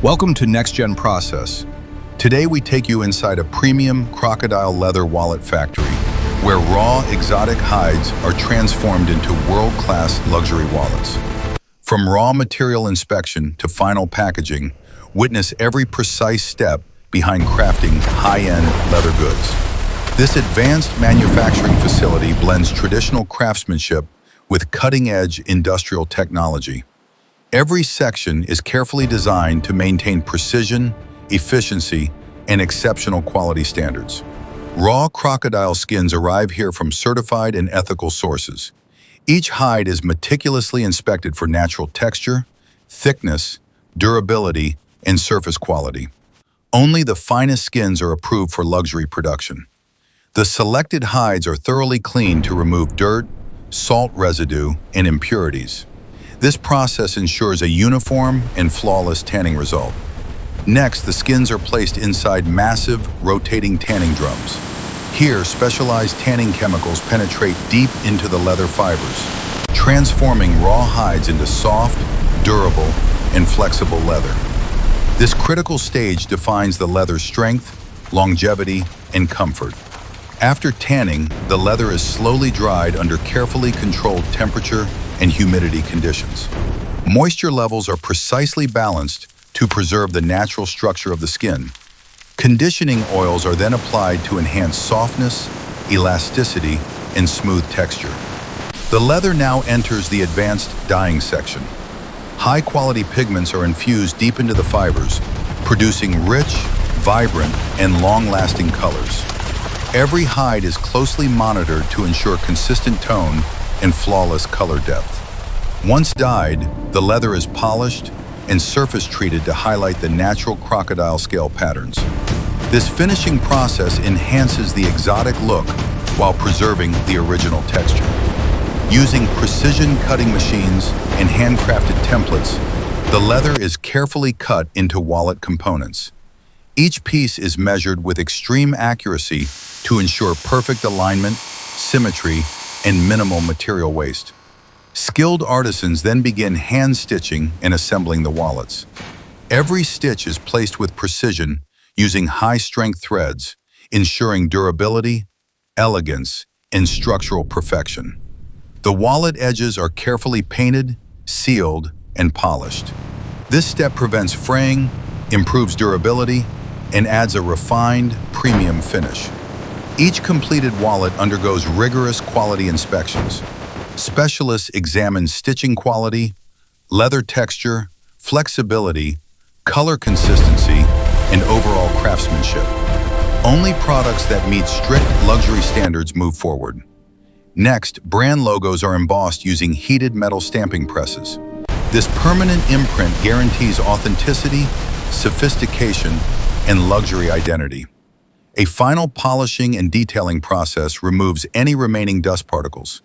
Welcome to NextGen Process. Today we take you inside a premium Crocodile leather wallet factory where raw exotic hides are transformed into world-class luxury wallets. From raw material inspection to final packaging, witness every precise step behind crafting high-end leather goods. This advanced manufacturing facility blends traditional craftsmanship with cutting-edge industrial technology. Every section is carefully designed to maintain precision, efficiency, and exceptional quality standards. Raw crocodile skins arrive here from certified and ethical sources. Each hide is meticulously inspected for natural texture, thickness, durability, and surface quality. Only the finest skins are approved for luxury production. The selected hides are thoroughly cleaned to remove dirt, salt residue, and impurities. This process ensures a uniform and flawless tanning result. Next, the skins are placed inside massive, rotating tanning drums. Here, specialized tanning chemicals penetrate deep into the leather fibers, transforming raw hides into soft, durable, and flexible leather. This critical stage defines the leather's strength, longevity, and comfort. After tanning, the leather is slowly dried under carefully controlled temperature and humidity conditions. Moisture levels are precisely balanced to preserve the natural structure of the skin. Conditioning oils are then applied to enhance softness, elasticity, and smooth texture. The leather now enters the advanced dyeing section. High-quality pigments are infused deep into the fibers, producing rich, vibrant, and long-lasting colors. Every hide is closely monitored to ensure consistent tone and flawless color depth. Once dyed, the leather is polished and surface treated to highlight the natural crocodile scale patterns. This finishing process enhances the exotic look while preserving the original texture. Using precision cutting machines and handcrafted templates, the leather is carefully cut into wallet components. Each piece is measured with extreme accuracy to ensure perfect alignment, symmetry, and minimal material waste. Skilled artisans then begin hand stitching and assembling the wallets. Every stitch is placed with precision using high-strength threads, ensuring durability, elegance, and structural perfection. The wallet edges are carefully painted, sealed, and polished. This step prevents fraying, improves durability, and adds a refined, premium finish. Each completed wallet undergoes rigorous quality inspections. Specialists examine stitching quality, leather texture, flexibility, color consistency, and overall craftsmanship. Only products that meet strict luxury standards move forward. Next, brand logos are embossed using heated metal stamping presses. This permanent imprint guarantees authenticity, sophistication, and luxury identity. A final polishing and detailing process removes any remaining dust particles.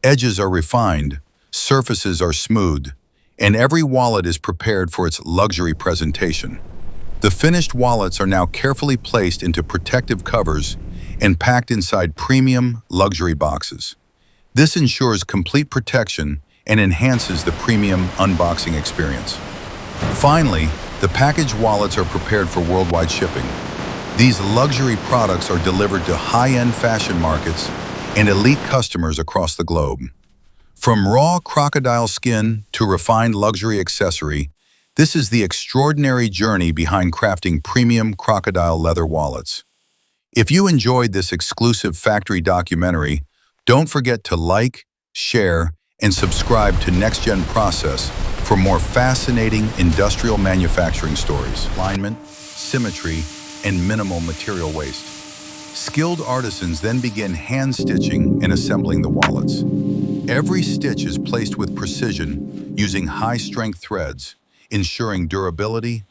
Edges are refined, surfaces are smoothed, and every wallet is prepared for its luxury presentation. The finished wallets are now carefully placed into protective covers and packed inside premium luxury boxes. This ensures complete protection and enhances the premium unboxing experience. Finally, the packaged wallets are prepared for worldwide shipping. These luxury products are delivered to high-end fashion markets and elite customers across the globe. From raw crocodile skin to refined luxury accessory, this is the extraordinary journey behind crafting premium crocodile leather wallets. If you enjoyed this exclusive factory documentary, don't forget to like, share, and subscribe to NextGen Process for more fascinating industrial manufacturing stories. Alignment, symmetry, and minimal material waste. Skilled artisans then begin hand stitching and assembling the wallets. Every stitch is placed with precision using high-strength threads, ensuring durability,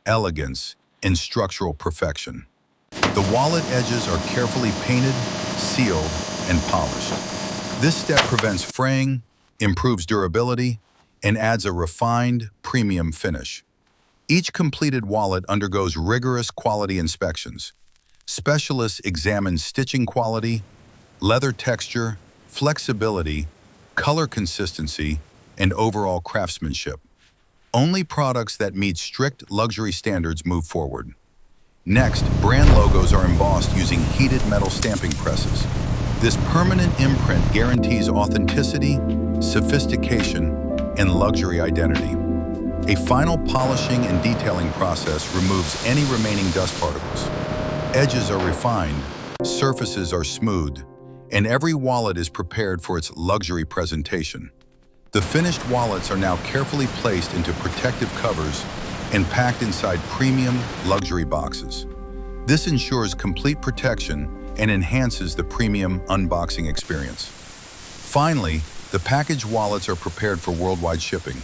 elegance, and structural perfection. The wallet edges are carefully painted, sealed, and polished. This step prevents fraying, improves durability, and adds a refined, premium finish. Each completed wallet undergoes rigorous quality inspections. Specialists examine stitching quality, leather texture, flexibility, color consistency, and overall craftsmanship. Only products that meet strict luxury standards move forward. Next, brand logos are embossed using heated metal stamping presses. This permanent imprint guarantees authenticity, sophistication, and luxury identity. A final polishing and detailing process removes any remaining dust particles. Edges are refined, surfaces are smooth, and every wallet is prepared for its luxury presentation. The finished wallets are now carefully placed into protective covers and packed inside premium luxury boxes. This ensures complete protection and enhances the premium unboxing experience. Finally, the packaged wallets are prepared for worldwide shipping.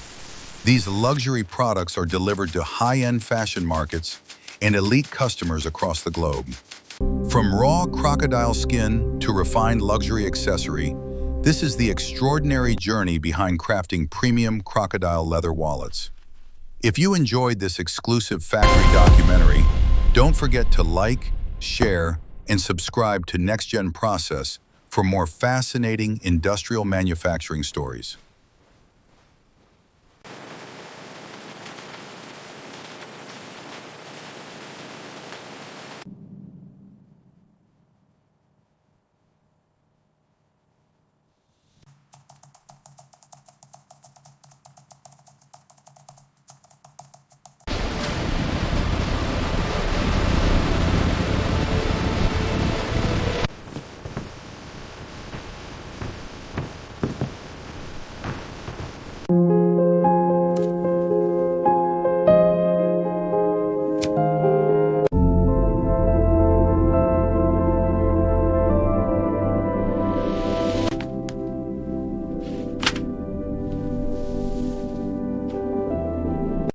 These luxury products are delivered to high-end fashion markets and elite customers across the globe. From raw crocodile skin to refined luxury accessory, this is the extraordinary journey behind crafting premium crocodile leather wallets. If you enjoyed this exclusive factory documentary, don't forget to like, share, and subscribe to NextGen Process for more fascinating industrial manufacturing stories.